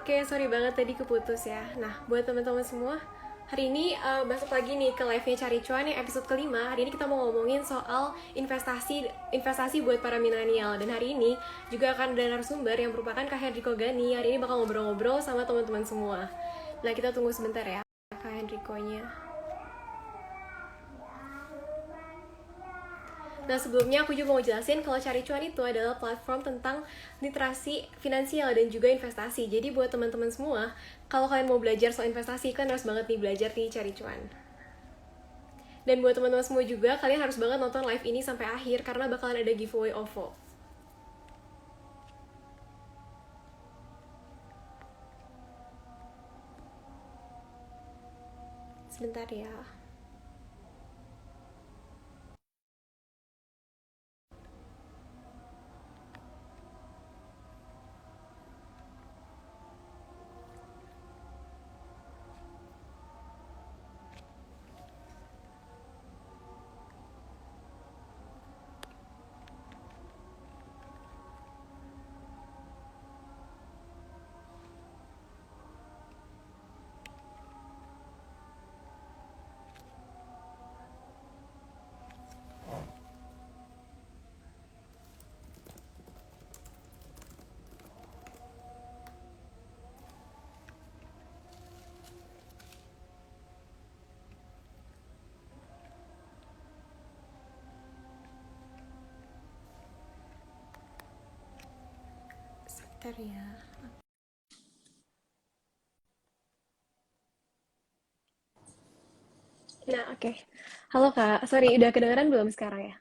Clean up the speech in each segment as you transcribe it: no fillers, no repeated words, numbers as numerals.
Oke, sorry banget tadi keputus ya. Nah, buat teman-teman semua, hari ini masuk lagi nih ke live-nya Cari Cuan yang episode kelima. Hari ini kita mau ngomongin soal investasi investasi buat para milenial. Dan hari ini juga akan ada narasumber yang merupakan Kak Hendriko Gani. Hari ini bakal ngobrol-ngobrol sama teman-teman semua. Nah, kita tunggu sebentar ya, Kak Hendrikonya. Nah, sebelumnya aku juga mau jelasin kalau Cari Cuan itu adalah platform tentang literasi finansial dan juga investasi. Jadi buat teman-teman semua, kalau kalian mau belajar soal investasi, kan harus banget nih belajar di Cari Cuan. Dan buat teman-teman semua juga, kalian harus banget nonton live ini sampai akhir karena bakalan ada giveaway OVO. Sebentar ya. Sebentar ya. Nah, oke. Halo Kak, sorry, udah kedengeran belum sekarang ya?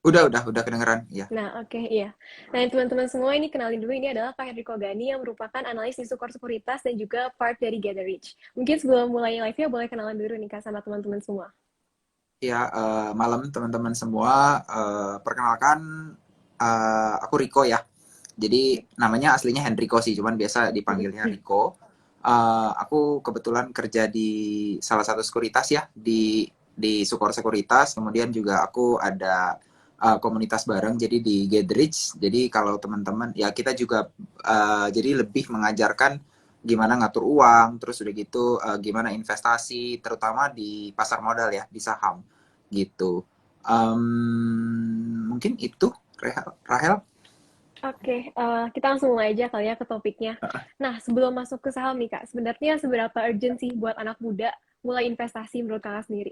Udah kedengeran, ya. Nah, oke, iya. Nah, teman-teman semua ini kenalin dulu, ini adalah Pak Henry Kogani yang merupakan analis di Sukor Sekuritas dan juga part dari Gather Rich. Mungkin sebelum mulai live-nya boleh kenalan dulu nih Kak sama teman-teman semua. Ya, malam teman-teman semua. Perkenalkan, aku Riko ya. Jadi namanya aslinya Henriko sih, cuman biasa dipanggilnya Riko. Aku kebetulan kerja di salah satu sekuritas ya, di Sukor Sekuritas. Kemudian juga aku ada komunitas bareng, jadi di Gedrich. Jadi kalau teman-teman, ya kita juga jadi lebih mengajarkan gimana ngatur uang, terus udah gitu gimana investasi, terutama di pasar modal ya, di saham gitu. Mungkin itu, Rahel. Oke, kita langsung mulai aja kali ya ke topiknya. Nah, sebelum masuk ke saham nih Kak, sebenarnya seberapa urgent sih buat anak muda mulai investasi menurut Kakak sendiri?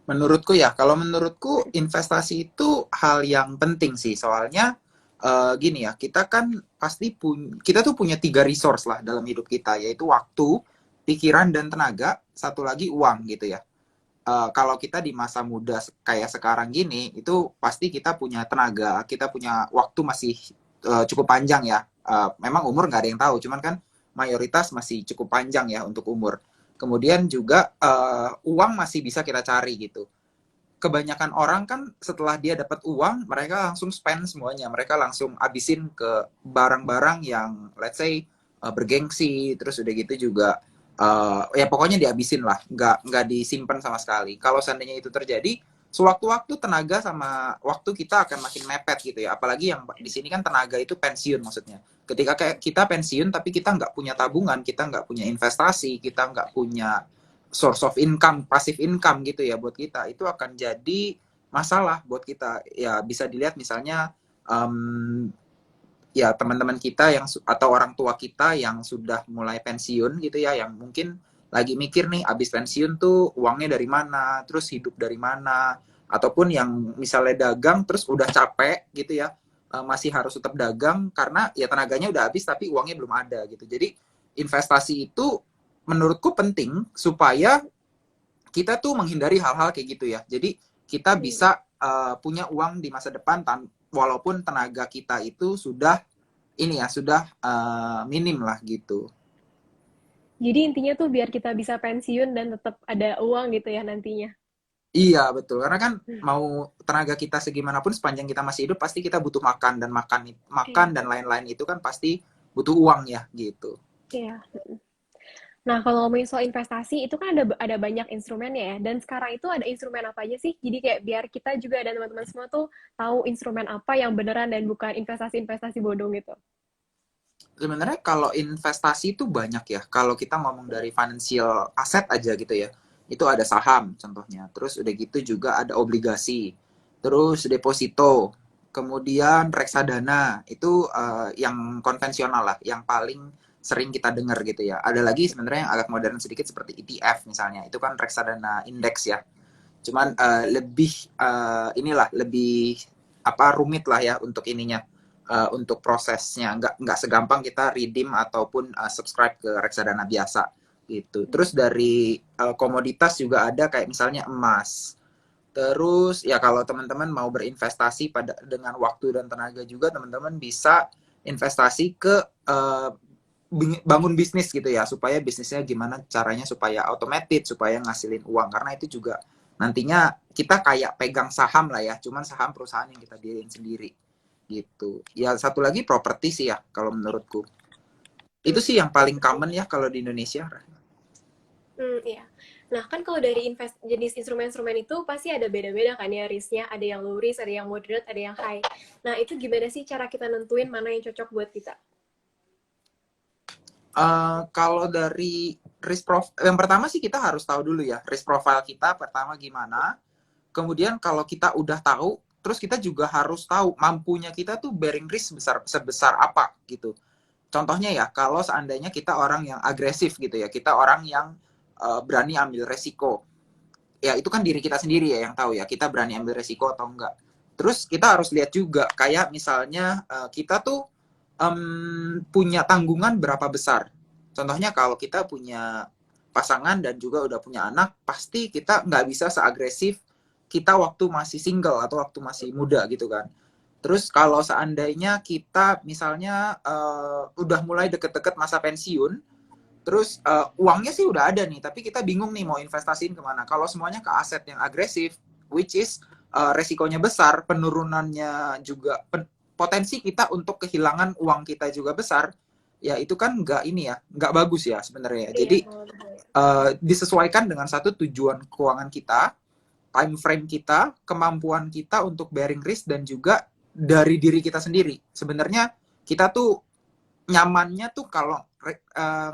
Menurutku ya, kalau menurutku investasi itu hal yang penting sih, soalnya gini ya, kita kan kita tuh punya tiga resource lah dalam hidup kita, yaitu waktu, pikiran dan tenaga, satu lagi uang gitu ya. Kalau kita di masa muda kayak sekarang gini, itu pasti kita punya tenaga, kita punya waktu masih cukup panjang ya. Memang umur nggak ada yang tahu, cuman kan mayoritas masih cukup panjang ya untuk umur. Kemudian juga uang masih bisa kita cari gitu. Kebanyakan orang kan setelah dia dapat uang, mereka langsung spend semuanya. Mereka langsung abisin ke barang-barang yang let's say bergengsi, terus udah gitu juga ya pokoknya dihabisin lah, nggak disimpan sama sekali. Kalau seandainya itu terjadi, sewaktu-waktu tenaga sama waktu kita akan makin mepet gitu ya. Apalagi yang di sini kan tenaga itu pensiun maksudnya. Ketika kayak kita pensiun tapi kita nggak punya tabungan, kita nggak punya investasi, kita nggak punya source of income, passive income gitu ya buat kita, itu akan jadi masalah buat kita. Ya bisa dilihat misalnya um, ya teman-teman kita yang atau orang tua kita yang sudah mulai pensiun gitu ya, yang mungkin lagi mikir nih abis pensiun tuh uangnya dari mana, terus hidup dari mana, ataupun yang misalnya dagang terus udah capek gitu ya, masih harus tetap dagang karena ya tenaganya udah habis tapi uangnya belum ada gitu. Jadi investasi itu menurutku penting supaya kita tuh menghindari hal-hal kayak gitu ya. Jadi kita Hmm. bisa punya uang di masa depan walaupun tenaga kita itu sudah ini ya sudah minim lah gitu. Jadi intinya tuh biar kita bisa pensiun dan tetap ada uang gitu ya nantinya. Iya betul, karena kan mau tenaga kita segimanapun sepanjang kita masih hidup pasti kita butuh makan, dan makan Iya, dan lain-lain itu kan pasti butuh uang ya gitu. iya. Nah, kalau ngomongin soal investasi, itu kan ada banyak instrumennya ya. Dan sekarang itu ada instrumen apa aja sih? Jadi kayak biar kita juga dan teman-teman semua tuh tahu instrumen apa yang beneran dan bukan investasi-investasi bodong gitu. Sebenarnya kalau investasi itu banyak ya. Kalau kita ngomong dari financial asset aja gitu ya, itu ada saham contohnya. Terus udah gitu juga ada obligasi. Terus deposito. Kemudian reksadana. Itu yang konvensional lah, yang paling sering kita dengar gitu ya. Ada lagi sebenarnya yang agak modern sedikit seperti ETF misalnya. Itu kan reksadana indeks ya. Cuman lebih apa rumit lah ya untuk ininya, untuk prosesnya nggak segampang kita redeem ataupun subscribe ke reksadana biasa gitu. Terus dari komoditas juga ada kayak misalnya emas. Terus ya kalau teman-teman mau berinvestasi pada dengan waktu dan tenaga juga, teman-teman bisa investasi ke bangun bisnis gitu ya, supaya bisnisnya gimana caranya supaya automated, supaya ngasilin uang, karena itu juga nantinya kita kayak pegang saham lah ya, cuman saham perusahaan yang kita diriin sendiri gitu. Ya satu lagi properti sih ya kalau menurutku. Itu sih yang paling common ya kalau di Indonesia. Iya. Nah, kan kalau dari jenis instrumen-instrumen itu pasti ada beda-beda kan ya risknya. Ada yang low risk, ada yang moderate, ada yang high. Nah, itu gimana sih cara kita nentuin mana yang cocok buat kita? Kalau dari risk profile, yang pertama sih kita harus tahu dulu ya risk profile kita pertama gimana. Kemudian kalau kita udah tahu, terus kita juga harus tahu mampunya kita tuh bearing risk sebesar apa gitu. Contohnya ya, kalau seandainya kita orang yang agresif gitu ya, kita orang yang berani ambil resiko. Ya itu kan diri kita sendiri ya yang tahu ya, kita berani ambil resiko atau enggak. Terus kita harus lihat juga, kayak misalnya kita tuh punya tanggungan berapa besar. Contohnya kalau kita punya pasangan dan juga udah punya anak, pasti kita nggak bisa seagresif kita waktu masih single atau waktu masih muda gitu kan. Terus kalau seandainya kita misalnya udah mulai deket-deket masa pensiun, terus uangnya sih udah ada nih, tapi kita bingung nih mau investasiin kemana. Kalau semuanya ke aset yang agresif, which is resikonya besar, penurunannya juga, potensi kita untuk kehilangan uang kita juga besar, ya itu kan nggak ini ya, nggak bagus ya sebenarnya. Iya, Jadi disesuaikan dengan satu tujuan keuangan kita, time frame kita, kemampuan kita untuk bearing risk, dan juga dari diri kita sendiri. Sebenarnya kita tuh nyamannya tuh kalau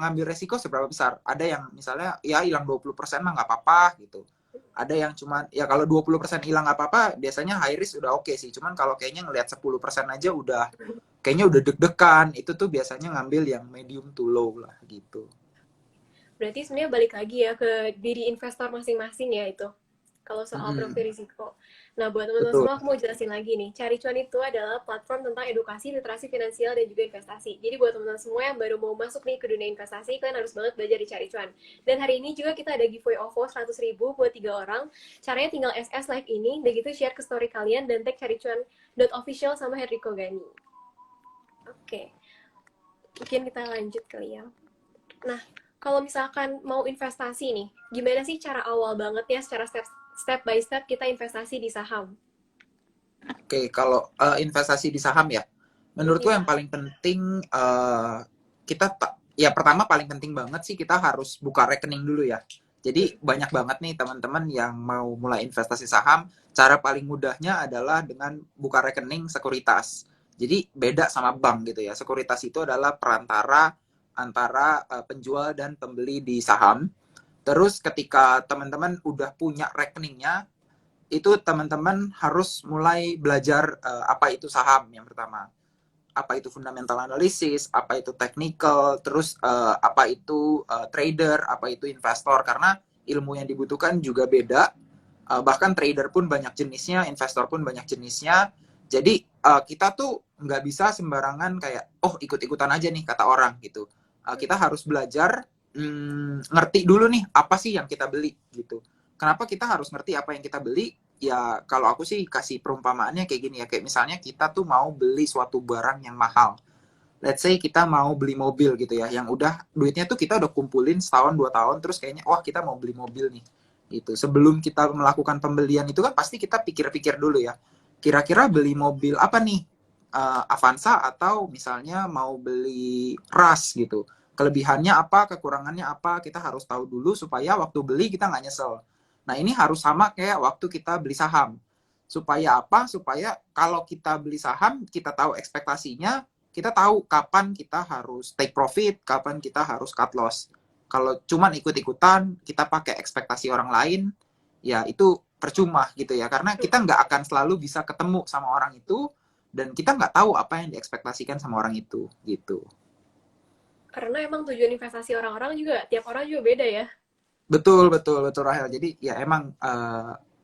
ngambil resiko seberapa besar. Ada yang misalnya ya hilang 20% mah nggak apa-apa gitu. Ada yang cuman ya kalau 20% hilang nggak apa-apa, biasanya high risk udah oke sih. Cuman kalau kayaknya ngelihat 10% aja udah kayaknya udah deg-degan. Itu tuh biasanya ngambil yang medium to low lah gitu. Berarti sebenarnya balik lagi ya ke diri investor masing-masing ya itu. Kalau soal profil risiko. Nah, buat teman-teman Betul. semua, aku mau jelasin lagi nih. Cari Cuan itu adalah platform tentang edukasi, literasi finansial, dan juga investasi. Jadi buat teman-teman semua yang baru mau masuk nih ke dunia investasi, kalian harus banget belajar di Cari Cuan. Dan hari ini juga kita ada giveaway OVO 100.000 buat 3 orang. Caranya tinggal SS live ini, dan gitu share ke story kalian, dan tag caricuan.official sama Henrico Gani. Oke, mungkin kita lanjut kali ya. Nah, kalau misalkan mau investasi nih, gimana sih cara awal banget ya secara step by step kita investasi di saham? Oke, kalau investasi di saham ya, menurutku Iya. yang paling penting ya pertama paling penting banget sih kita harus buka rekening dulu ya. Jadi banyak banget nih teman-teman yang mau mulai investasi saham, cara paling mudahnya adalah dengan buka rekening sekuritas. Jadi beda sama bank gitu ya. Sekuritas itu adalah perantara antara penjual dan pembeli di saham. Terus ketika teman-teman udah punya rekeningnya, itu teman-teman harus mulai belajar apa itu saham yang pertama, apa itu fundamental analysis, apa itu technical, terus apa itu trader, apa itu investor, karena ilmu yang dibutuhkan juga beda. Bahkan trader pun banyak jenisnya, investor pun banyak jenisnya. Jadi kita tuh nggak bisa sembarangan kayak oh ikut-ikutan aja nih kata orang gitu. Kita harus belajar ngerti dulu nih apa sih yang kita beli gitu. Kenapa kita harus ngerti apa yang kita beli? Ya kalau aku sih kasih perumpamaannya kayak gini ya, kayak misalnya kita tuh mau beli suatu barang yang mahal. Let's say kita mau beli mobil gitu ya, yang udah duitnya tuh kita udah kumpulin setahun 2 tahun, terus kayaknya wah kita mau beli mobil nih gitu. Sebelum kita melakukan pembelian itu kan pasti kita pikir-pikir dulu ya, kira-kira beli mobil apa nih, Avanza atau misalnya mau beli Rush gitu. Kelebihannya apa, kekurangannya apa, kita harus tahu dulu supaya waktu beli kita nggak nyesel. Nah ini harus sama kayak waktu kita beli saham. Supaya apa? Supaya kalau kita beli saham, kita tahu ekspektasinya, kita tahu kapan kita harus take profit, kapan kita harus cut loss. Kalau cuman ikut-ikutan, kita pakai ekspektasi orang lain, ya itu percuma gitu ya. Karena kita nggak akan selalu bisa ketemu sama orang itu, dan kita nggak tahu apa yang diekspektasikan sama orang itu, gitu. Karena emang tujuan investasi orang-orang juga, tiap orang juga beda ya. Betul, betul, betul Rahel. Jadi ya emang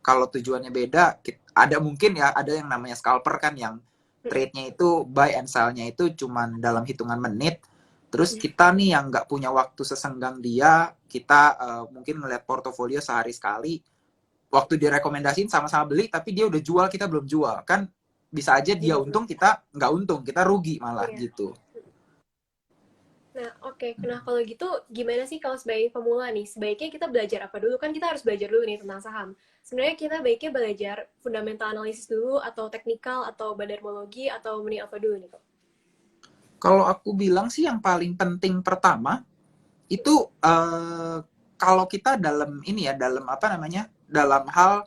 kalau tujuannya beda, ada mungkin ya, ada yang namanya scalper kan, yang trade-nya itu buy and sell-nya itu cuman dalam hitungan menit. Terus kita nih yang nggak punya waktu sesenggang dia, kita mungkin ngeliat portofolio sehari sekali, waktu direkomendasiin sama-sama beli, tapi dia udah jual, kita belum jual. Kan bisa aja dia untung, kita nggak untung, kita rugi malah gitu. Nah, oke. Nah, kalau gitu gimana sih kalau sebagai pemula nih? Sebaiknya kita belajar apa dulu? Kan kita harus belajar dulu nih tentang saham. Sebenarnya kita baiknya belajar fundamental analisis dulu, atau teknikal, atau bandarmologi, atau mending apa dulu nih kok? Kalau aku bilang sih yang paling penting pertama, itu kalau kita dalam ini ya, dalam apa namanya, dalam hal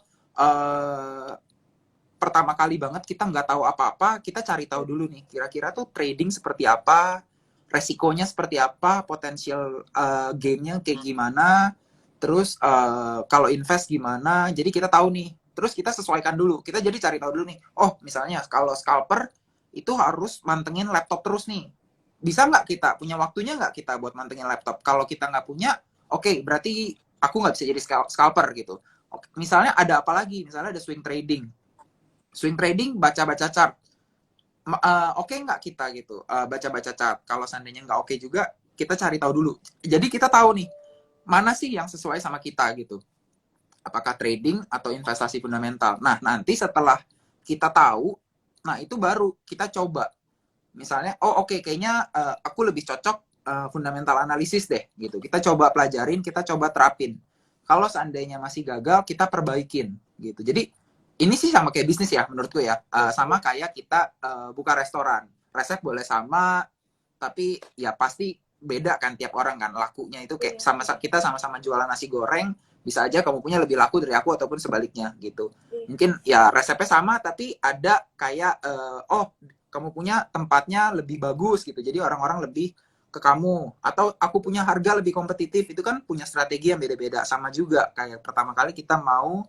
pertama kali banget kita nggak tahu apa-apa, kita cari tahu dulu nih, kira-kira tuh trading seperti apa, resikonya seperti apa, potensial gainnya kayak gimana, terus kalau invest gimana, jadi kita tahu nih, terus kita sesuaikan dulu, kita jadi cari tahu dulu nih, oh misalnya kalau scalper itu harus mantengin laptop terus nih, bisa nggak kita, punya waktunya nggak kita buat mantengin laptop, kalau kita nggak punya, oke, berarti aku nggak bisa jadi scalper gitu. Misalnya ada apa lagi, misalnya ada swing trading, baca-baca chart, oke nggak kita gitu, baca-baca chart. Kalau seandainya nggak oke juga, kita cari tahu dulu. Jadi kita tahu nih, mana sih yang sesuai sama kita gitu. Apakah trading atau investasi fundamental. Nah, nanti setelah kita tahu, nah itu baru kita coba. Misalnya, oh oke, kayaknya aku lebih cocok fundamental analisis deh gitu. Kita coba pelajarin, kita coba terapin. Kalau seandainya masih gagal, kita perbaikin gitu. Jadi ini sih sama kayak bisnis ya menurutku ya. Sama kayak kita buka restoran. Resep boleh sama, tapi ya pasti beda kan tiap orang kan. Lakunya itu kayak kita sama-sama jualan nasi goreng, bisa aja kamu punya lebih laku dari aku ataupun sebaliknya gitu. Mungkin ya resepnya sama, tapi ada kayak oh kamu punya tempatnya lebih bagus gitu. Jadi orang-orang lebih ke kamu. Atau aku punya harga lebih kompetitif. Itu kan punya strategi yang beda-beda. Sama juga kayak pertama kali kita mau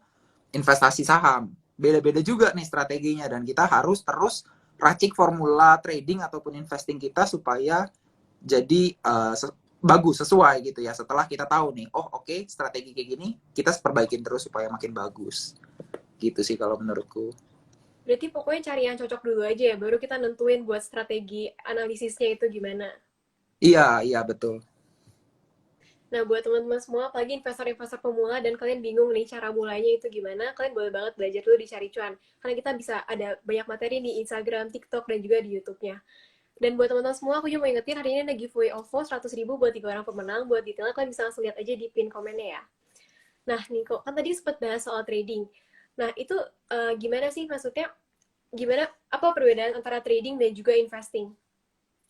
investasi saham. Beda-beda juga nih strateginya, dan kita harus terus racik formula trading ataupun investing kita supaya jadi bagus, sesuai gitu ya. Setelah kita tahu nih, oh oke, strategi kayak gini, kita perbaikin terus supaya makin bagus. Gitu sih kalau menurutku. Berarti pokoknya cari yang cocok dulu aja ya, baru kita nentuin buat strategi analisisnya itu gimana. Iya, iya betul. Nah, buat teman-teman semua, apalagi investor-investor pemula dan kalian bingung nih cara mulainya itu gimana, kalian boleh banget belajar dulu di Cari Cuan. Karena kita bisa ada banyak materi di Instagram, TikTok, dan juga di YouTube-nya. Dan buat teman-teman semua, aku juga mau ingetin hari ini ada giveaway OVO 100.000 buat 3 orang pemenang. Buat detailnya kalian bisa langsung lihat aja di pin komennya ya. Nah, Niko, kan tadi sempat bahas soal trading. Nah, itu gimana sih maksudnya? Gimana, apa perbedaan antara trading dan juga investing?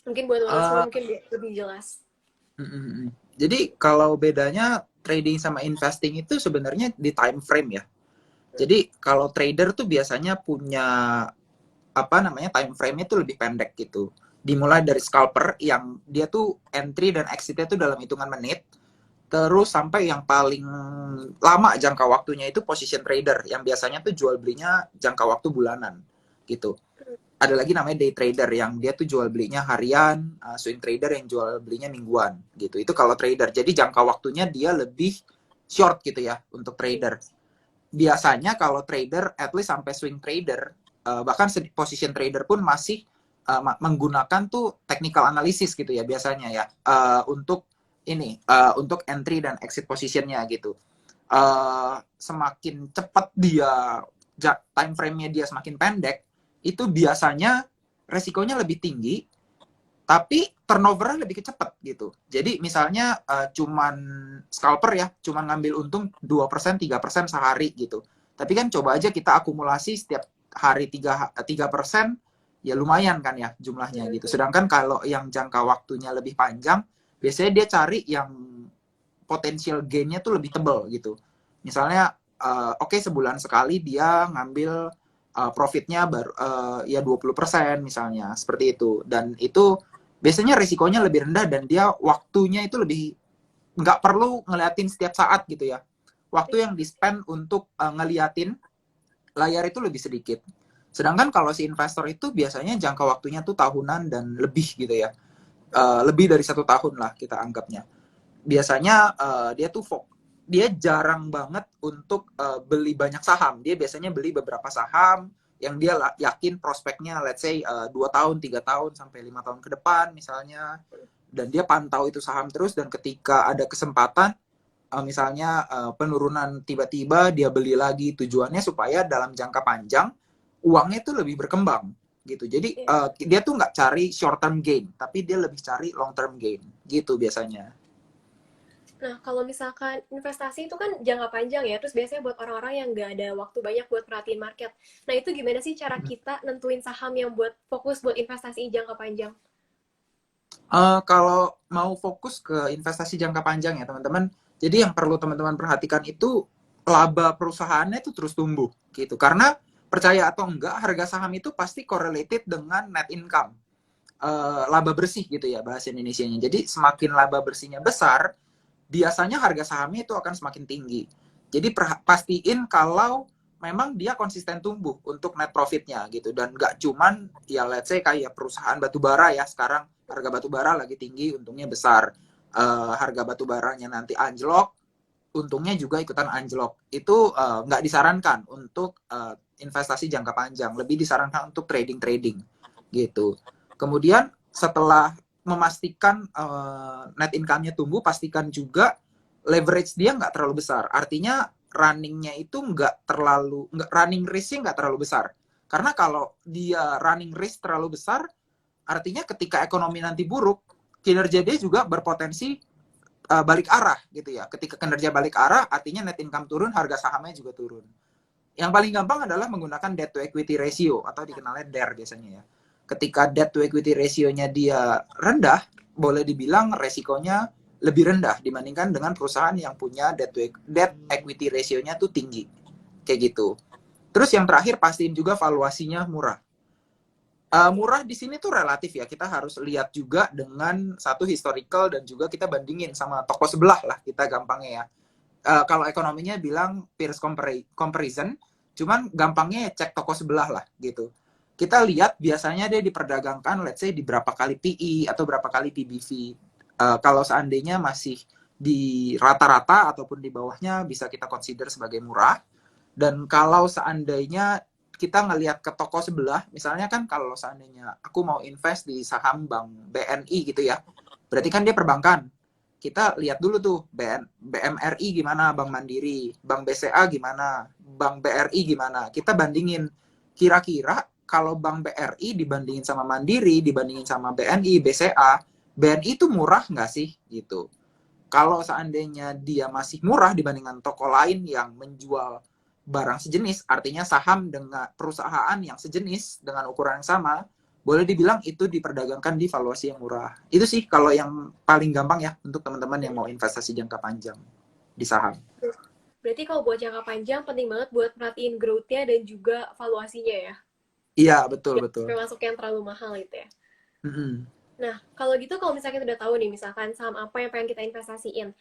Mungkin buat teman-teman semua mungkin lebih jelas. Jadi kalau bedanya trading sama investing itu sebenarnya di time frame ya. Jadi kalau trader tuh biasanya punya apa namanya, time frame-nya tuh lebih pendek gitu. Dimulai dari scalper yang dia tuh entry dan exit-nya tuh dalam hitungan menit. Terus sampai yang paling lama jangka waktunya itu position trader yang biasanya tuh jual belinya jangka waktu bulanan gitu. Ada lagi namanya day trader yang dia tuh jual belinya harian, swing trader yang jual belinya mingguan gitu. Itu kalau trader. Jadi jangka waktunya dia lebih short gitu ya untuk trader. Biasanya kalau trader, at least sampai swing trader, bahkan position trader pun masih menggunakan tuh technical analysis gitu ya biasanya ya, untuk ini, untuk entry dan exit positionnya gitu. Semakin cepat dia, time frame-nya dia semakin pendek, itu biasanya resikonya lebih tinggi, tapi turnover-nya lebih cepat gitu. Jadi misalnya cuman scalper ya, cuman ngambil untung 2%, 3% sehari gitu. Tapi kan coba aja kita akumulasi setiap hari 3%, ya lumayan kan ya jumlahnya gitu. Sedangkan kalau yang jangka waktunya lebih panjang, biasanya dia cari yang potensial gain-nya tuh lebih tebal gitu. Misalnya, oke, sebulan sekali dia ngambil profitnya baru ya 20% misalnya, seperti itu. Dan itu biasanya risikonya lebih rendah dan dia waktunya itu lebih nggak perlu ngeliatin setiap saat gitu ya. Waktu yang di-spend untuk ngeliatin layar itu lebih sedikit. Sedangkan kalau si investor itu biasanya jangka waktunya tuh tahunan dan lebih gitu ya. Lebih dari 1 tahun lah kita anggapnya. Biasanya dia jarang banget untuk beli banyak saham. Dia biasanya beli beberapa saham yang dia yakin prospeknya, let's say 2 tahun, 3 tahun, sampai 5 tahun ke depan misalnya. Dan dia pantau itu saham terus, dan ketika ada kesempatan, misalnya penurunan tiba-tiba, dia beli lagi, tujuannya supaya dalam jangka panjang uangnya tuh lebih berkembang gitu. Jadi dia tuh nggak cari short term gain, tapi dia lebih cari long term gain gitu biasanya. Nah, kalau misalkan investasi itu kan jangka panjang ya, terus biasanya buat orang-orang yang nggak ada waktu banyak buat perhatiin market. Nah, itu gimana sih cara kita nentuin saham yang buat fokus buat investasi jangka panjang? Kalau mau fokus ke investasi jangka panjang ya teman-teman, jadi yang perlu teman-teman perhatikan itu laba perusahaannya itu terus tumbuh gitu. Karena percaya atau enggak, harga saham itu pasti correlated dengan net income, laba bersih gitu ya bahasa Indonesianya. Jadi semakin laba bersihnya besar, biasanya harga sahamnya itu akan semakin tinggi. Jadi pastiin kalau memang dia konsisten tumbuh untuk net profitnya gitu, dan nggak cuman ya let's say kayak perusahaan batubara ya, sekarang harga batubara lagi tinggi, untungnya besar. Harga batubaranya nanti anjlok, untungnya juga ikutan anjlok. Itu nggak disarankan untuk investasi jangka panjang, lebih disarankan untuk trading gitu. Kemudian setelah memastikan net income-nya tumbuh, pastikan juga leverage dia nggak terlalu besar. Artinya runningnya itu running risk-nya nggak terlalu besar. Karena kalau dia running risk terlalu besar, artinya ketika ekonomi nanti buruk, kinerja dia juga berpotensi balik arah gitu ya. Ketika kinerja balik arah, artinya net income turun, harga sahamnya juga turun. Yang paling gampang adalah menggunakan debt to equity ratio atau dikenalnya DER biasanya ya. Ketika debt to equity ratio-nya dia rendah, boleh dibilang resikonya lebih rendah dibandingkan dengan perusahaan yang punya debt equity ratio-nya tuh tinggi. Kayak gitu. Terus yang terakhir, pastiin juga valuasinya murah. Murah di sini tuh relatif ya. Kita harus lihat juga dengan satu historical, dan juga kita bandingin sama toko sebelah lah, kita gampangnya ya. Kalau ekonominya bilang peers comparison, cuman gampangnya cek toko sebelah lah gitu. Kita lihat biasanya dia diperdagangkan let's say di berapa kali PE atau berapa kali PBV. Kalau seandainya masih di rata-rata ataupun di bawahnya, bisa kita consider sebagai murah. Dan kalau seandainya kita ngelihat ke toko sebelah, misalnya kan kalau seandainya aku mau invest di saham bank BNI gitu ya, berarti kan dia perbankan. Kita lihat dulu tuh BMRI gimana, Bank Mandiri, Bank BCA gimana, Bank BRI gimana. Kita bandingin, kira-kira kalau Bank BRI dibandingin sama Mandiri, dibandingin sama BNI, BCA, BNI itu murah nggak sih gitu. Kalau seandainya dia masih murah dibandingkan toko lain yang menjual barang sejenis, artinya saham dengan perusahaan yang sejenis dengan ukuran yang sama, boleh dibilang itu diperdagangkan di valuasi yang murah. Itu sih kalau yang paling gampang ya untuk teman-teman yang mau investasi jangka panjang di saham. Berarti kalau buat jangka panjang penting banget buat perhatiin growth-nya dan juga valuasinya ya. Iya, betul, Jangan betul. sampai masuk yang terlalu mahal gitu ya. Mm-mm. Nah, kalau gitu kalau misalkan kita udah tahu nih, misalkan saham apa yang pengen kita investasiin,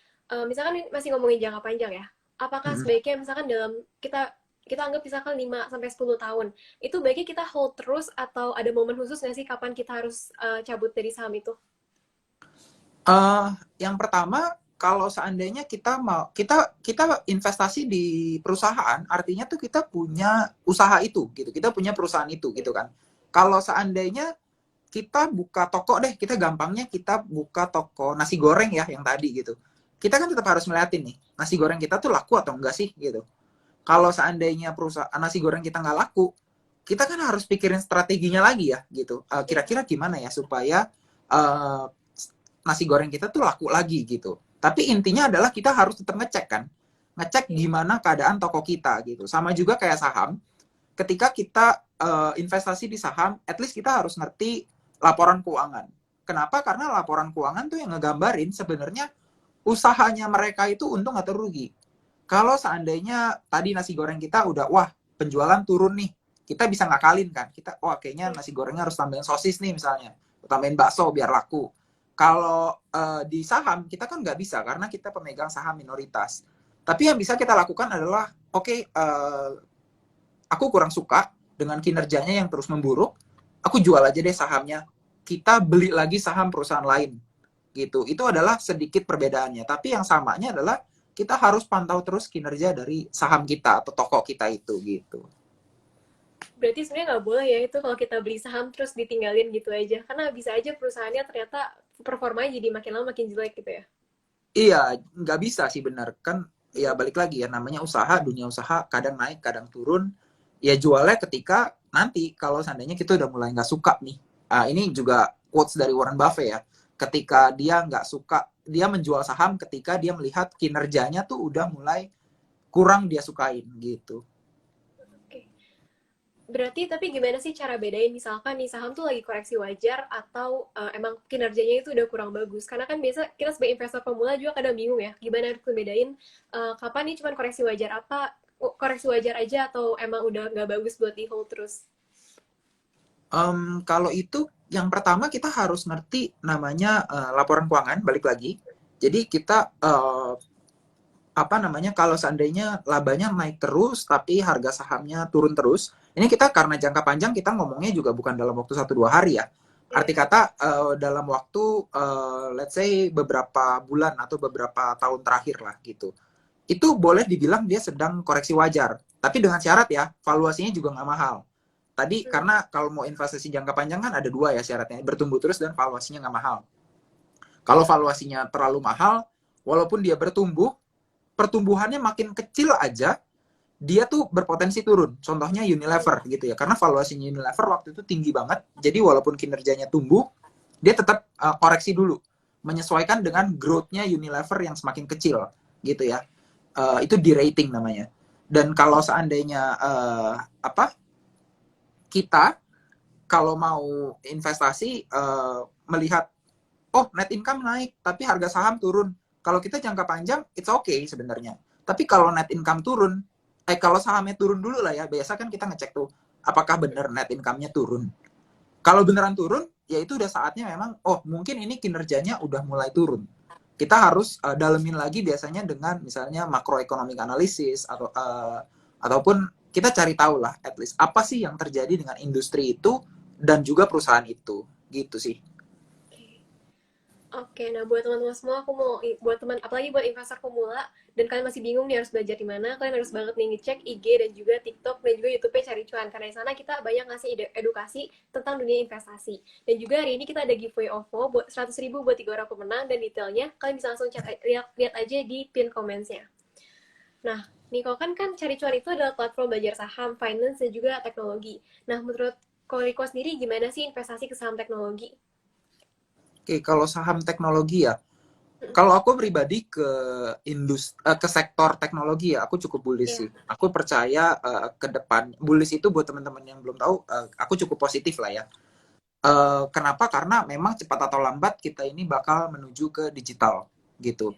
misalkan masih ngomongin jangka panjang ya, apakah Mm-mm. sebaiknya misalkan dalam kita anggap misalkan 5 sampai 10 tahun, itu baiknya kita hold terus atau ada momen khusus nggak sih kapan kita harus cabut dari saham itu? Yang pertama, kalau seandainya kita investasi di perusahaan, artinya tuh kita punya usaha itu gitu, kita punya perusahaan itu gitu kan. Kalau seandainya kita buka toko deh, kita gampangnya kita buka toko nasi goreng ya yang tadi gitu. Kita kan tetap harus melihatin nih, nasi goreng kita tuh laku atau enggak sih gitu. Kalau seandainya perusahaan nasi goreng kita nggak laku, kita kan harus pikirin strateginya lagi ya gitu. Kira-kira gimana ya supaya uh, nasi goreng kita tuh laku lagi gitu. Tapi intinya adalah kita harus tetap ngecek kan. Ngecek gimana keadaan toko kita gitu. Sama juga kayak saham. Ketika kita investasi di saham, at least kita harus ngerti laporan keuangan. Kenapa? Karena laporan keuangan tuh yang ngegambarin sebenarnya usahanya mereka itu untung atau rugi. Kalau seandainya tadi nasi goreng kita udah, wah penjualan turun nih, kita bisa ngakalin kan. Kita, oh kayaknya nasi gorengnya harus tambahin sosis nih misalnya. Tambahin bakso biar laku. Kalau di saham, kita kan nggak bisa karena kita pemegang saham minoritas. Tapi yang bisa kita lakukan adalah, oke, aku kurang suka dengan kinerjanya yang terus memburuk, aku jual aja deh sahamnya. Kita beli lagi saham perusahaan lain. Gitu. Itu adalah sedikit perbedaannya. Tapi yang samanya adalah kita harus pantau terus kinerja dari saham kita atau toko kita itu gitu. Berarti sebenarnya nggak boleh ya itu kalau kita beli saham terus ditinggalin gitu aja. Karena bisa aja perusahaannya ternyata performanya jadi makin lama makin jelek gitu ya. Iya, nggak bisa sih benar. Kan ya balik lagi ya, namanya usaha, dunia usaha kadang naik, kadang turun. Ya jualnya ketika nanti kalau seandainya kita udah mulai nggak suka nih. Ini juga quotes dari Warren Buffett ya. Ketika dia nggak suka, dia menjual saham ketika dia melihat kinerjanya tuh udah mulai kurang dia sukain gitu. Oke. Berarti tapi gimana sih cara bedain misalkan nih saham tuh lagi koreksi wajar atau emang kinerjanya itu udah kurang bagus? Karena kan biasa kita sebagai investor pemula juga kadang bingung ya, gimana harus bedain kapan nih cuman koreksi wajar koreksi wajar aja atau emang udah nggak bagus buat di hold terus? Kalau itu yang pertama kita harus ngerti namanya laporan keuangan, balik lagi. Jadi kita kalau seandainya labanya naik terus tapi harga sahamnya turun terus, ini kita karena jangka panjang kita ngomongnya juga bukan dalam waktu 1-2 hari ya. Arti kata dalam waktu let's say beberapa bulan atau beberapa tahun terakhir lah gitu. Itu boleh dibilang dia sedang koreksi wajar. Tapi dengan syarat ya, valuasinya juga nggak mahal. Tadi karena kalau mau investasi jangka panjang kan ada 2 ya syaratnya, bertumbuh terus dan valuasinya nggak mahal. Kalau valuasinya terlalu mahal, walaupun dia bertumbuh, pertumbuhannya makin kecil aja, dia tuh berpotensi turun. Contohnya Unilever gitu ya, karena valuasinya Unilever waktu itu tinggi banget, jadi walaupun kinerjanya tumbuh, dia tetap koreksi dulu, menyesuaikan dengan growth-nya Unilever yang semakin kecil gitu ya. Itu de-rating namanya. Dan kalau seandainya kita kalau mau investasi melihat net income naik tapi harga saham turun, kalau kita jangka panjang it's okay sebenarnya. Tapi kalau net income turun, kalau sahamnya turun dulu lah ya, biasa kan kita ngecek tuh apakah benar net income-nya turun. Kalau beneran turun, ya itu udah saatnya memang mungkin ini kinerjanya udah mulai turun. Kita harus dalemin lagi biasanya dengan misalnya macroeconomic analysis ataupun kita cari tahu lah at least apa sih yang terjadi dengan industri itu dan juga perusahaan itu gitu sih. Oke, nah buat teman-teman semua, aku mau buat teman, apalagi buat investor pemula, dan kalian masih bingung nih harus belajar di mana, kalian harus banget nih ngecek IG dan juga TikTok dan juga YouTube-nya Cari Cuan, karena di sana kita banyak ngasih edukasi tentang dunia investasi. Dan juga hari ini kita ada giveaway OVO buat 100.000 buat 3 orang pemenang, dan detailnya kalian bisa langsung lihat aja di pin comments-nya. Nah, Niko kan Cari Cuan itu adalah platform belajar saham, finance, dan juga teknologi. Nah, menurut Ko Riko sendiri gimana sih investasi ke saham teknologi? Oke, kalau saham teknologi ya, kalau aku pribadi ke sektor teknologi ya, aku cukup bullish sih. Aku percaya ke depan, bullish itu buat teman-teman yang belum tahu, aku cukup positif lah ya. Kenapa? Karena memang cepat atau lambat kita ini bakal menuju ke digital gitu.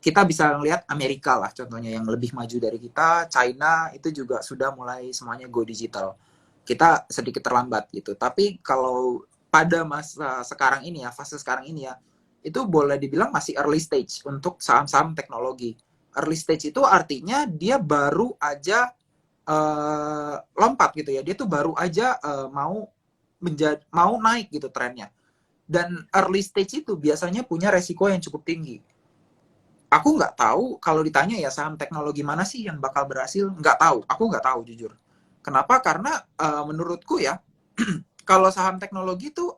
Kita bisa lihat Amerika lah contohnya yang lebih maju dari kita, China itu juga sudah mulai semuanya go digital. Kita sedikit terlambat gitu. Tapi kalau pada masa sekarang ini ya, fase sekarang ini ya, itu boleh dibilang masih early stage untuk saham-saham teknologi. Early stage itu artinya dia baru aja lompat gitu ya. Dia tuh baru aja mau naik gitu trennya. Dan early stage itu biasanya punya resiko yang cukup tinggi. Aku nggak tahu kalau ditanya ya saham teknologi mana sih yang bakal berhasil, nggak tahu. Aku nggak tahu jujur. Kenapa? Karena menurutku ya, kalau saham teknologi tuh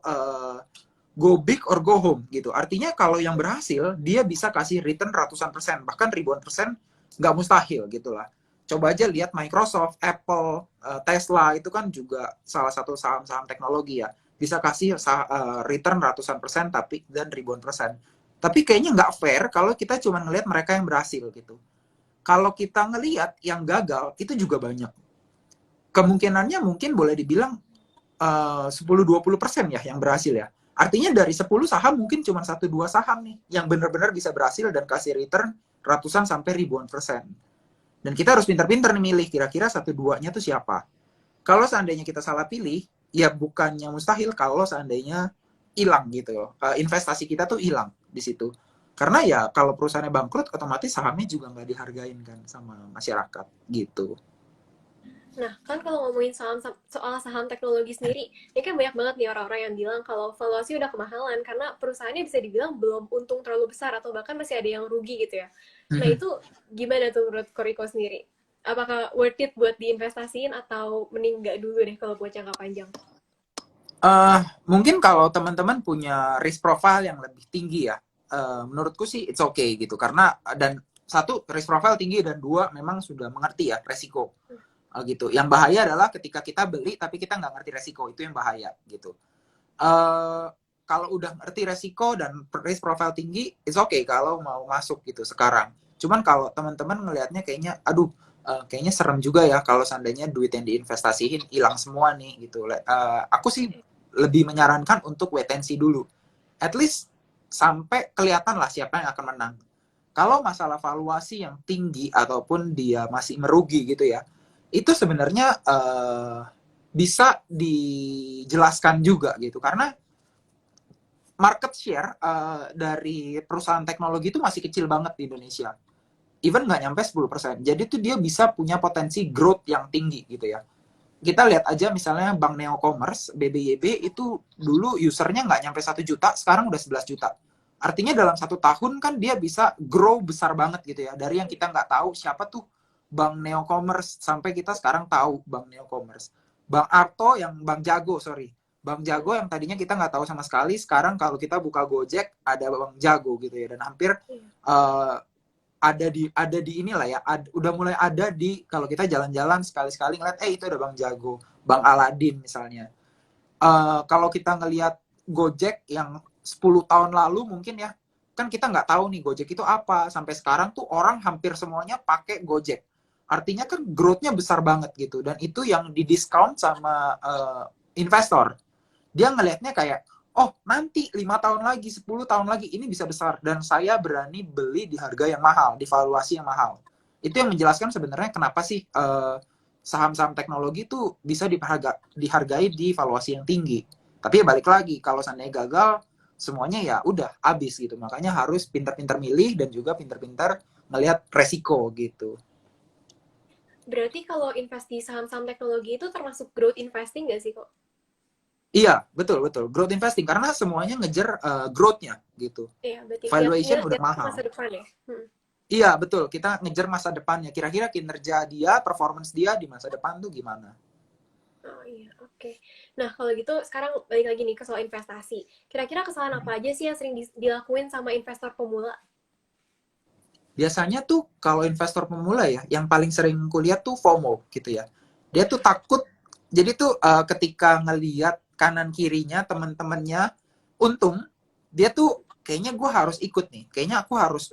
go big or go home gitu. Artinya kalau yang berhasil, dia bisa kasih return ratusan persen, bahkan ribuan persen, nggak mustahil gitu lah. Coba aja lihat Microsoft, Apple, Tesla, itu kan juga salah satu saham-saham teknologi ya. Bisa kasih return ratusan persen dan ribuan persen. Tapi kayaknya nggak fair kalau kita cuma ngelihat mereka yang berhasil gitu. Kalau kita ngelihat yang gagal, itu juga banyak. Kemungkinannya mungkin boleh dibilang 10-20% ya yang berhasil ya. Artinya dari 10 saham mungkin cuma 1-2 saham nih yang benar-benar bisa berhasil dan kasih return ratusan sampai ribuan persen. Dan kita harus pintar-pintar nih milih kira-kira 1-2-nya tuh siapa. Kalau seandainya kita salah pilih, ya bukannya mustahil kalau seandainya hilang gitu loh. Investasi kita tuh hilang di situ. Karena ya kalau perusahaannya bangkrut, otomatis sahamnya juga nggak dihargain kan sama masyarakat gitu. Nah, kan kalau ngomongin soal saham teknologi sendiri, ini kan banyak banget nih orang-orang yang bilang kalau valuasi udah kemahalan karena perusahaannya bisa dibilang belum untung terlalu besar atau bahkan masih ada yang rugi gitu ya. Nah, itu gimana tuh menurut Koriko sendiri? Apakah worth it buat diinvestasiin atau mending nggak dulu deh kalau buat jangka panjang? Mungkin kalau teman-teman punya risk profile yang lebih tinggi ya, menurutku sih it's okay gitu. Karena dan satu risk profile tinggi dan dua memang sudah mengerti ya resiko gitu. Yang bahaya adalah ketika kita beli tapi kita nggak ngerti resiko, itu yang bahaya gitu. uh, Kalau udah ngerti resiko dan risk profile tinggi, it's okay kalau mau masuk gitu sekarang. Cuman kalau teman-teman ngelihatnya kayaknya, aduh, kayaknya serem juga ya kalau seandainya duit yang diinvestasiin hilang semua nih gitu. Aku sih lebih menyarankan untuk wait and see dulu. At least sampai kelihatan lah siapa yang akan menang. Kalau masalah valuasi yang tinggi ataupun dia masih merugi gitu ya, itu sebenarnya bisa dijelaskan juga gitu. Karena market share dari perusahaan teknologi itu masih kecil banget di Indonesia. Even nggak nyampe 10%. Jadi tuh dia bisa punya potensi growth yang tinggi gitu ya. Kita lihat aja misalnya Bank Neo Commerce, BBYB itu dulu usernya nggak nyampe 1 juta, sekarang udah 11 juta. Artinya dalam 1 tahun kan dia bisa grow besar banget gitu ya. Dari yang kita nggak tahu siapa tuh Bank Neo Commerce, sampai kita sekarang tahu Bank Neo Commerce. Bank Arto yang Bank Jago, sorry. Bank Jago yang tadinya kita nggak tahu sama sekali, sekarang kalau kita buka Gojek ada Bank Jago gitu ya. Dan hampir uh, ada di inilah ya, udah mulai ada di kalau kita jalan-jalan sekali-sekali ngeliat itu ada Bang Jago, Bang Aladin misalnya. Kalau kita ngelihat Gojek yang 10 tahun lalu mungkin ya, kan kita nggak tahu nih Gojek itu apa, sampai sekarang tuh orang hampir semuanya pakai Gojek. Artinya kan growth-nya besar banget gitu, dan itu yang didiskon sama investor. Dia ngelihatnya kayak, oh nanti 5 tahun lagi, 10 tahun lagi ini bisa besar dan saya berani beli di harga yang mahal, di valuasi yang mahal. Itu yang menjelaskan sebenarnya kenapa sih saham-saham teknologi itu bisa dihargai di valuasi yang tinggi. Tapi balik lagi, kalau seandainya gagal, semuanya ya udah habis gitu. Makanya harus pintar-pintar milih dan juga pintar-pintar ngelihat resiko gitu. Berarti kalau investasi saham-saham teknologi itu termasuk growth investing nggak sih kok? Iya, betul betul. Growth investing karena semuanya ngejar growth-nya gitu. Iya, berarti Valuation udah lihat mahal. masa depan ya. Iya, betul. Kita ngejar masa depannya. Kira-kira kinerja dia, performance dia di masa depan tuh gimana? Oh iya, oke. Nah, kalau gitu sekarang balik lagi nih ke soal investasi. Kira-kira kesalahan apa aja sih yang sering dilakuin sama investor pemula? Biasanya tuh kalau investor pemula ya, yang paling sering kulihat tuh FOMO gitu ya. Dia tuh takut, jadi tuh ketika ngeliat kanan kirinya teman-temannya untung, dia tuh kayaknya gue harus ikut nih. Kayaknya aku harus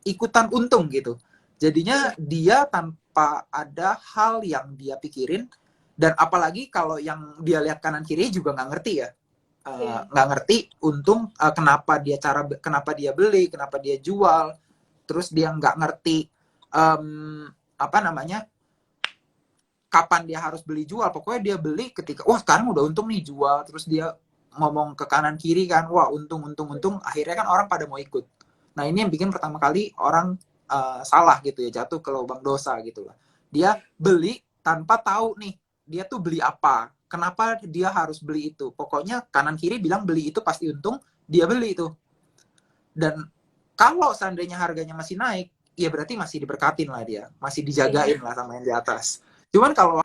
ikutan untung gitu. Jadinya dia tanpa ada hal yang dia pikirin, dan apalagi kalau yang dia lihat kanan kiri juga nggak ngerti ya, Iya. nggak ngerti untung, kenapa dia beli, kenapa dia jual, terus dia nggak ngerti apa namanya, kapan dia harus beli jual. Pokoknya dia beli ketika wah sekarang udah untung nih jual, terus dia ngomong ke kanan kiri kan, wah untung untung untung, akhirnya kan orang pada mau ikut. Nah ini yang bikin pertama kali orang salah gitu ya, jatuh ke lubang dosa gitu lah. Dia beli tanpa tahu nih dia tuh beli apa, kenapa dia harus beli itu. Pokoknya kanan kiri bilang beli itu pasti untung, dia beli itu. Dan kalau seandainya harganya masih naik, ya berarti masih diberkatin lah dia, masih dijagain Iya. lah sama yang di atas. Cuman kalau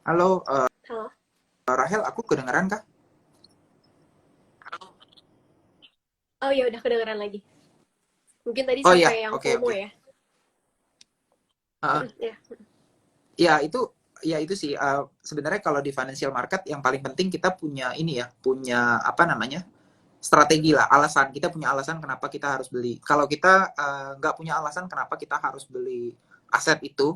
Halo, Halo. Rahel, aku kedengeran kah? Oh ya udah kedengeran lagi. Mungkin tadi Oh iya, sampai yang oke FOMO oke. ya. Heeh. Ya. Ya itu sih. Sebenarnya kalau di financial market yang paling penting kita punya ini ya, punya apa namanya strategi lah, alasan. Kita punya alasan kenapa kita harus beli. Kalau kita nggak punya alasan kenapa kita harus beli aset itu,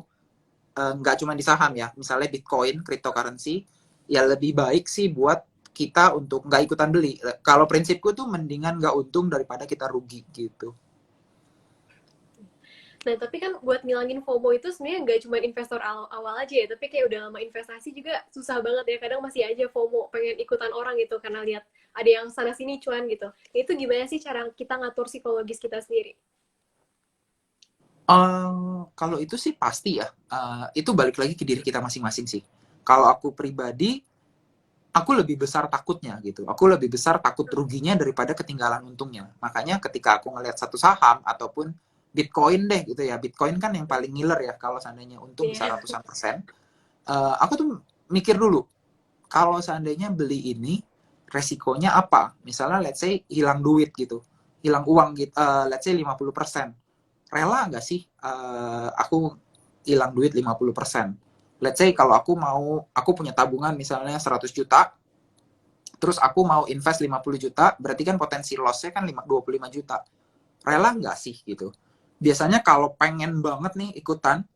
nggak cuma di saham ya, misalnya Bitcoin, cryptocurrency, ya lebih baik sih buat kita untuk nggak ikutan beli. Kalau prinsipku tuh mendingan nggak untung daripada kita rugi gitu. Nah, tapi kan buat ngilangin FOMO itu sebenarnya nggak cuma investor awal aja ya, tapi kayak udah lama investasi juga susah banget ya. Kadang masih aja FOMO, pengen ikutan orang gitu karena lihat ada yang sana sini cuan gitu. Itu gimana sih cara kita ngatur psikologis kita sendiri? Kalau itu sih pasti ya, itu balik lagi ke diri kita masing-masing sih. Kalau aku pribadi, aku lebih besar takutnya gitu. Aku lebih besar takut ruginya daripada ketinggalan untungnya. Makanya ketika aku ngelihat satu saham ataupun Bitcoin deh gitu ya. Bitcoin kan yang paling ngiler ya kalau seandainya untung bisa Iya. ratusan persen. Aku tuh mikir dulu, kalau seandainya beli ini resikonya apa? Misalnya let's say hilang duit gitu. Hilang uang gitu, let's say 50%. Rela nggak sih aku hilang duit 50%? Let's say kalau aku punya tabungan misalnya 100 juta, terus aku mau invest 50 juta, berarti kan potensi loss-nya kan 25 juta. Rela nggak sih gitu? Biasanya kalau pengen banget nih ikutan,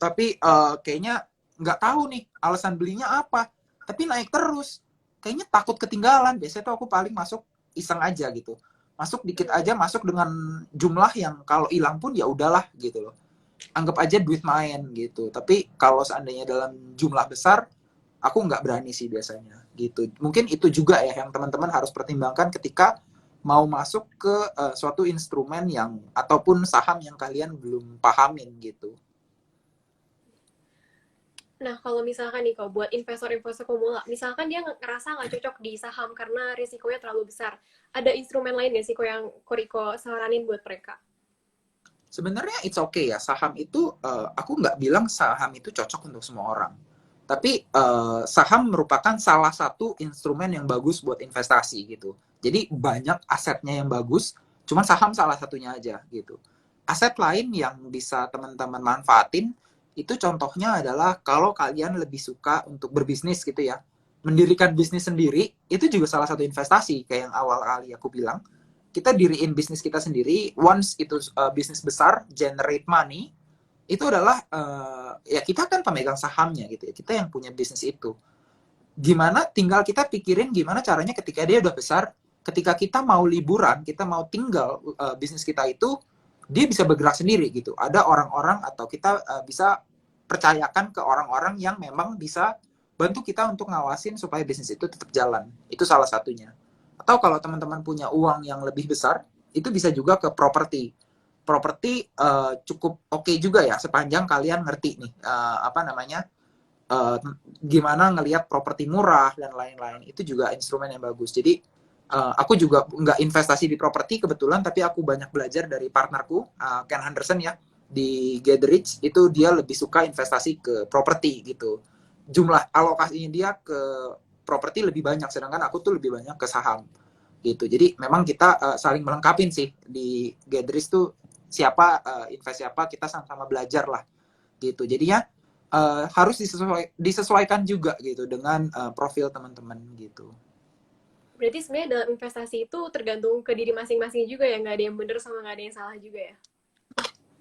tapi kayaknya nggak tahu nih alasan belinya apa, tapi naik terus. Kayaknya takut ketinggalan. Biasanya tuh aku paling masuk iseng aja gitu. Masuk dikit aja, masuk dengan jumlah yang kalau hilang pun ya udahlah gitu loh. Anggap aja duit main gitu. Tapi kalau seandainya dalam jumlah besar, aku nggak berani sih biasanya gitu. Mungkin itu juga ya yang teman-teman harus pertimbangkan ketika mau masuk ke suatu instrumen yang ataupun saham yang kalian belum pahamin gitu. Nah, kalau misalkan nih, kok buat investor-investor pemula, misalkan dia ngerasa nggak cocok di saham karena risikonya terlalu besar, ada instrumen lain nggak sih kok yang Koriko saranin buat mereka? Sebenarnya it's okay ya, saham itu aku nggak bilang saham itu cocok untuk semua orang. Tapi saham merupakan salah satu instrumen yang bagus buat investasi gitu. Jadi banyak asetnya yang bagus, cuman saham salah satunya aja gitu. Aset lain yang bisa teman-teman manfaatin itu contohnya adalah kalau kalian lebih suka untuk berbisnis gitu ya. Mendirikan bisnis sendiri itu juga salah satu investasi kayak yang awal kali aku bilang, kita diriin bisnis kita sendiri. Once itu bisnis besar generate money, itu adalah ya kita kan pemegang sahamnya gitu ya, kita yang punya bisnis itu. Gimana tinggal kita pikirin gimana caranya ketika dia udah besar, ketika kita mau liburan, kita mau tinggal bisnis kita itu dia bisa bergerak sendiri gitu. Ada orang-orang atau kita bisa percayakan ke orang-orang yang memang bisa bantu kita untuk ngawasin supaya bisnis itu tetap jalan. Itu salah satunya. Atau kalau teman-teman punya uang yang lebih besar, itu bisa juga ke properti. Properti cukup oke juga ya, sepanjang kalian ngerti nih apa namanya uh, gimana ngelihat properti murah dan lain-lain. Itu juga instrumen yang bagus. Jadi aku juga nggak investasi di properti kebetulan, tapi aku banyak belajar dari partnerku Ken Henderson ya di Goodreads. Itu dia lebih suka investasi ke properti gitu. Jumlah alokasinya dia ke properti lebih banyak, sedangkan aku tuh lebih banyak ke saham gitu. Jadi memang kita saling melengkapin sih di Goodreads tuh, siapa invest siapa, kita sama-sama belajar lah gitu. Jadinya harus disesuaikan juga gitu dengan profil teman-teman gitu. Berarti sebenarnya dalam investasi itu tergantung ke diri masing-masing juga ya, nggak ada yang benar sama nggak ada yang salah juga ya.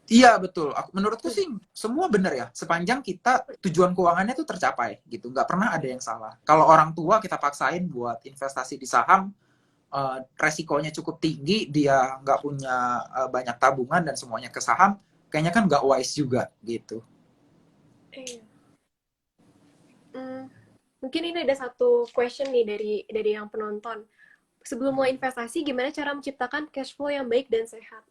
Iya betul. Menurutku sih semua benar ya, sepanjang kita tujuan keuangannya tuh tercapai gitu. Nggak pernah ada yang salah. Kalau orang tua kita paksain buat investasi di saham, resikonya cukup tinggi, dia nggak punya banyak tabungan dan semuanya ke saham, kayaknya kan nggak wise juga gitu. Iya. Hmm, mungkin ini ada satu question nih dari yang penonton. Sebelum mulai investasi, gimana cara menciptakan cash flow yang baik dan sehat?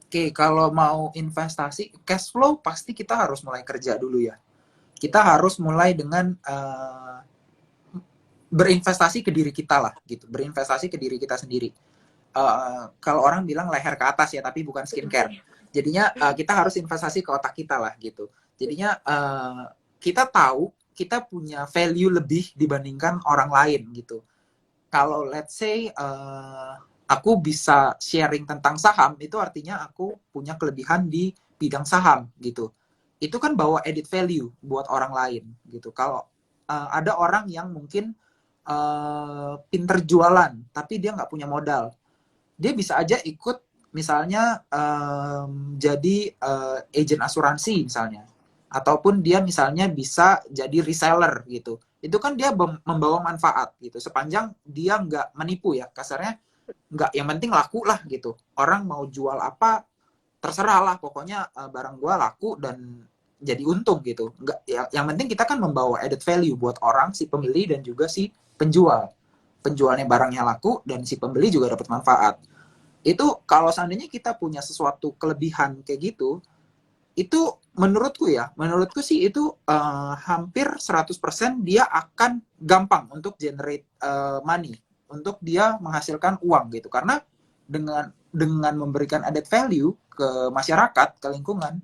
Oke, kalau mau investasi, cash flow pasti kita harus mulai kerja dulu ya. Kita harus mulai dengan berinvestasi ke diri kita lah gitu, berinvestasi ke diri kita sendiri. Kalau orang bilang leher ke atas ya, tapi bukan skincare. Jadinya kita harus investasi ke otak kita lah gitu. Jadinya kita tahu kita punya value lebih dibandingkan orang lain gitu. Kalau let's say aku bisa sharing tentang saham, itu artinya aku punya kelebihan di bidang saham gitu. Itu kan bawa added value buat orang lain gitu. Kalau ada orang yang mungkin pinter jualan, tapi dia nggak punya modal, dia bisa aja ikut misalnya jadi agent asuransi misalnya, ataupun dia misalnya bisa jadi reseller gitu. Itu kan dia membawa manfaat gitu, sepanjang dia nggak menipu ya, kasarnya nggak, yang penting laku lah gitu. Orang mau jual apa terserah lah, pokoknya barang gua laku dan jadi untung gitu. Nggak, ya, yang penting kita kan membawa added value buat orang, si pembeli dan juga si penjual. Penjualnya barangnya laku dan si pembeli juga dapat manfaat. Itu kalau seandainya kita punya sesuatu kelebihan kayak gitu, itu menurutku sih itu hampir 100% dia akan gampang untuk generate money, untuk dia menghasilkan uang gitu. Karena dengan memberikan added value ke masyarakat, ke lingkungan,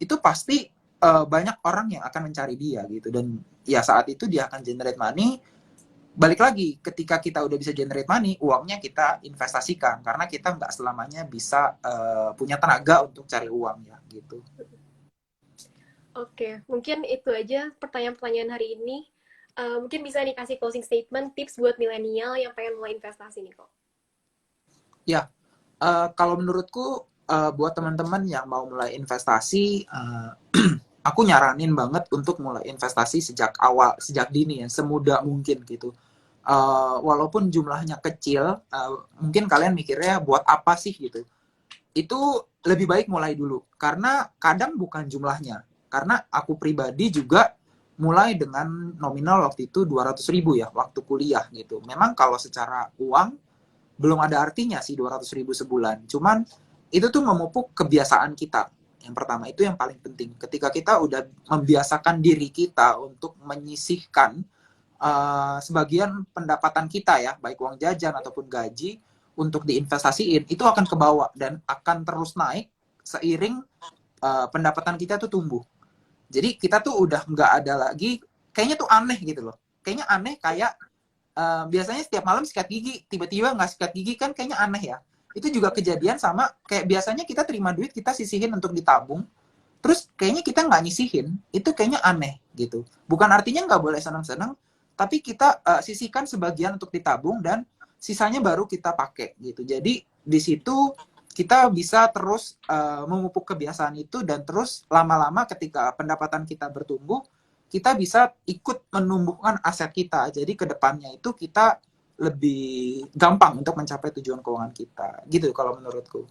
itu pasti banyak orang yang akan mencari dia gitu. Dan ya saat itu dia akan generate money. Balik lagi, ketika kita udah bisa generate money, uangnya kita investasikan, karena kita nggak selamanya bisa punya tenaga untuk cari uang ya gitu. Oke, mungkin itu aja pertanyaan-pertanyaan hari ini. Mungkin bisa nih kasih closing statement, tips buat milenial yang pengen mulai investasi nih kok. Ya, kalau menurutku buat teman-teman yang mau mulai investasi, aku nyaranin banget untuk mulai investasi sejak awal, sejak dini ya, semudah mungkin gitu. Walaupun jumlahnya kecil, mungkin kalian mikirnya buat apa sih gitu. Itu lebih baik mulai dulu, karena kadang bukan jumlahnya. Karena aku pribadi juga mulai dengan nominal waktu itu 200.000 ya, waktu kuliah gitu. Memang kalau secara uang belum ada artinya sih 200.000 sebulan. Cuman itu tuh memupuk kebiasaan kita. Yang pertama itu yang paling penting. Ketika kita udah membiasakan diri kita untuk menyisihkan sebagian pendapatan kita ya, baik uang jajan ataupun gaji, untuk diinvestasiin, itu akan ke bawah dan akan terus naik seiring pendapatan kita tuh tumbuh. Jadi kita tuh udah nggak ada lagi, kayaknya tuh aneh gitu loh. Kayaknya aneh kayak biasanya setiap malam sikat gigi, tiba-tiba nggak sikat gigi, kan kayaknya aneh ya. Itu juga kejadian sama kayak biasanya kita terima duit, kita sisihin untuk ditabung, terus kayaknya kita nggak nyisihin, itu kayaknya aneh gitu. Bukan artinya nggak boleh senang-senang, tapi kita sisihkan sebagian untuk ditabung dan sisanya baru kita pakai gitu. Jadi di situ kita bisa terus memupuk kebiasaan itu, dan terus lama-lama ketika pendapatan kita bertumbuh, kita bisa ikut menumbuhkan aset kita. Jadi kedepannya itu kita lebih gampang untuk mencapai tujuan keuangan kita. Gitu kalau menurutku.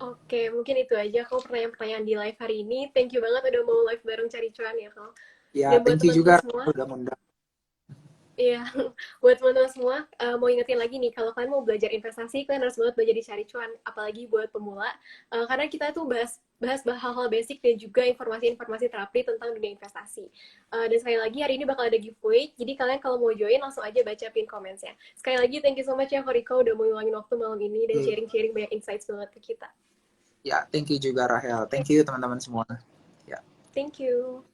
Oke, mungkin itu aja kalau pertanyaan-pertanyaan di live hari ini. Thank you banget udah mau live bareng Cari Cuan ya, Kal. Ya, Dan buat thank you teman-teman juga semua, udah ngundang. iya, buat teman-teman semua, mau ingetin lagi nih, kalau kalian mau belajar investasi, kalian harus banget belajar di Cari Cuan, apalagi buat pemula, karena kita tuh bahas hal-hal basic dan juga informasi-informasi terupdate tentang dunia investasi. Dan sekali lagi, hari ini bakal ada giveaway, jadi kalian kalau mau join, langsung aja baca pin comments-nya. Sekali lagi, thank you so much ya, Koriko, udah mau ngulangin waktu malam ini, dan sharing-sharing banyak insights banget ke kita. Ya, thank you juga Rahel. Thank you teman-teman semua. Ya. Thank you.